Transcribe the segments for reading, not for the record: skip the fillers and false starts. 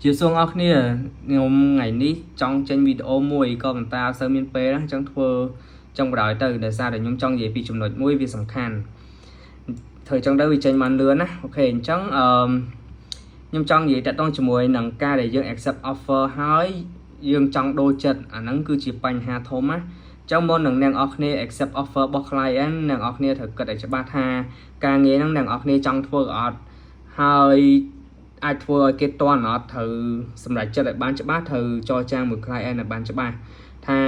Chiều xuống ốc nè, ngày ní trong trên video mùi có người ta sơ miên phê đó trong thua trong đói từ để sao để nhóm trong gì bị chùm nổi mũi vì sẵn khăn thời trong đó vì trên màn lươn á ok chẳng nhóm trong gì đãต้องជាមួយនឹងការដែលយើង accept offer ហើយយើងចង់ដូរចិត្តអាហ្នឹងគឺជាបញ្ហាធំណាចាំមុននឹងអ្នកនរគ្នា accept offer របស់ client អ្នកនរគ្នាត្រូវគិតឲ្យច្បាស់ថាការងារហ្នឹងអ្នកនរគ្នាចង់ធ្វើអត់ហើយអាចធ្វើឲ្យគេតន់អត់ត្រូវសម្រេចចិត្តឲ្យបានច្បាស់ត្រូវចរចាមួយ client ឲ្យបានច្បាស់ថា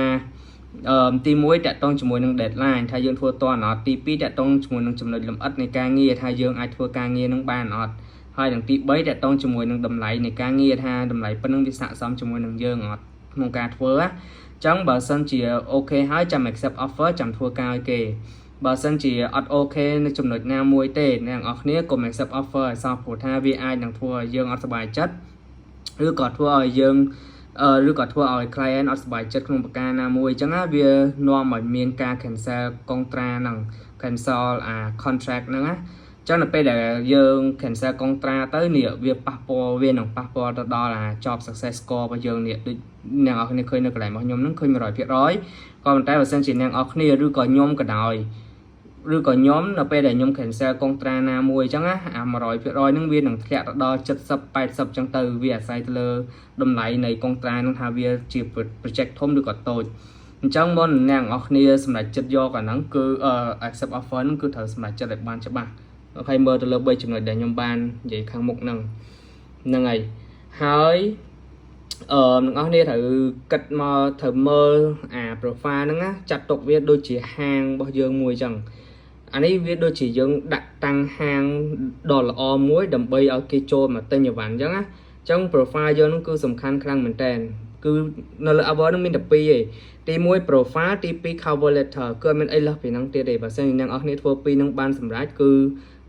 ទី1តាក់ទងជាមួយនឹង deadline ថាយើងធ្វើតន់អត់ទី2តាក់ទងជាមួយនឹងចំណុចលម្អិតនៃការងារថាយើងអាចធ្វើការងារនឹងបានអត់ហើយនឹងទី3តាក់ទងជាមួយនឹងតម្លៃនៃការងារថាតម្លៃប៉ុណ្ណឹងវាស័ក្តិសមជាមួយនឹងយើងអត់ក្នុងការធ្វើអញ្ចឹងបើសិនជាអូខេហើយចាំ accept offer ចាំធ្វើការឲ្យគេបើសិនជាអត់អូខេនៅចំណុចណាមួយទេអ្នកនរគ្នាកុំ accept offer ឲ្យសោះព្រោះថាវាអាចនឹងធ្វើឲ្យយើងអត់សប្បាយចិត្តឬក៏ធ្វើឲ្យយើងឬក៏ធ្វើឲ្យ client អត់សប្បាយចិត្តក្នុងប្រការណាមួយអញ្ចឹងណាវានាំឲ្យមានការ cancel កុងត្រាហ្នឹង cancel contract ហ្នឹងណាចឹងនៅពេលដែលយើង cancel កុងត្រាទៅនេះវាប៉ះពាល់វានឹងប៉ះពាល់ទៅដល់job success score របស់យើងនេះដូចអ្នកនរគ្នាឃើញនៅកន្លែងរបស់ខ្ញុំហ្នឹងឃើញ 100% ក៏ប៉ុន្តែបើសិនជាអ្នកនរគ្នាឬក៏ខ្ញុំក៏ដោយឬក៏ខ្ញុំនៅពេលដែលខ្ញុំ cancel កុងត្រាណាមួយអញ្ចឹងណា100%ហ្នឹងវានឹងធ្លាក់ទៅដល់70 80អញ្ចឹងទៅវាអាស្រ័យទៅលើតម្លៃនៃកុងត្រាហ្នឹងថាវាជា project ធំឬក៏តូចអញ្ចឹងមុនអ្នកនរគ្នាសម្រាប់ចិត្តយកអាហ្នឹងគឺ accept offer ហ្នឹងគឺត្រូវសម្រាប់ចិត្តឲ្យបានច្បាស់អូខេមើលទៅលើ3ចំណុចដែលខ្ញុំបាននិយាយខាងមុខហ្នឹងហើយអ្នកនរគ្នាត្រូវគិតមកត្រូវមើលprofile ហ្នឹងណាចាត់ទុកវាដូចជាហាងរបស់យើងមួយអញ្ចឹងអានេះវាដូចជាយើងដាក់តាំងហាងដ៏ល្អមួយដើម្បីឲ្យគេចូលមកទិញអីវ៉ាន់អញ្ចឹងណាអញ្ចឹង profile យើងហ្នឹងគឺសំខាន់ខ្លាំងមែនតើគឺនៅលើ Upwork ហ្នឹងមានតែ2ឯងទី1 profile ទី2 cover letter គឺអត់មានអីលើសពីហ្នឹងទៀតទេបើសិនជាអ្នកនរគ្នាធ្វើពីរហ្នឹងបានសម្រេចគឺ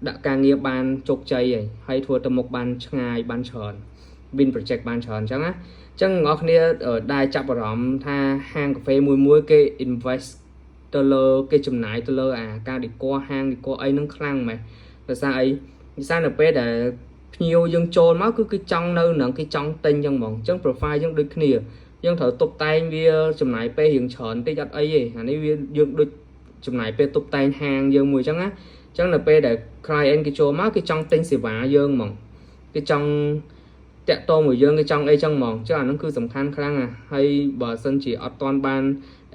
ដាក់ការងារបានជោគជ័យហើយធ្វើទៅមុខបានឆ្ងាយបានច្រើន win project បានច្រើនអញ្ចឹងណាអញ្ចឹងអ្នកនរគ្នាដែលចាប់អារម្មណ៍ថាហាងកាហ្វេមួយគេ invest ទៅលើគេចំណាយទៅលើការ decor ហាង decor អីហ្នឹងខ្លាំងមែនដោយសារអីដោយសារនៅពេលដែលភ្ញៀវយើងចូលមកគឺចង់នៅនឹងគេចង់ទិញអញ្ចឹងហ្មងអញ្ចឹង profile យើងដូចគ្នាយើងត្រូវតុបតែងវាចំណាយពេលរៀងច្រើនតិចអត់អីទេអានេះវាយើងដូចចំណាយពេលតុបតែងហាងយើងមួយអញ្ចឹងណាអញ្ចឹងនៅពេលដែល client គេចូលមកគេចង់ទិញសេវាយើងហ្មងគេចង់តាក់ទងមួយយើងគេចង់អីចឹងហ្មងចុះអាហ្នឹងគឺសំខាន់ខ្លាំងហើយបើសិនជាអត់ទាន់បាន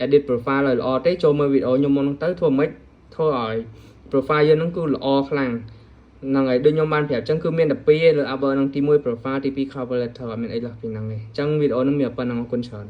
edit profile ឲ្យល្អទេចូលមើលវីដេអូខ្ញុំមុនហ្នឹងទៅធ្វើម៉េចធ្វើឲ្យ profile យើងហ្នឹងគឺល្អខ្លាំងហ្នឹងហើយដូចខ្ញុំបានប្រាប់ចឹងគឺមានតែ2ឯងលើ Upwork ហ្នឹងទី1 profile ទី2 cover letter អត់មានអីលើសពីហ្នឹងទេអញ្ចឹងវីដេអូហ្នឹងមានប៉ុណ្ណឹងអរគុណច្រើន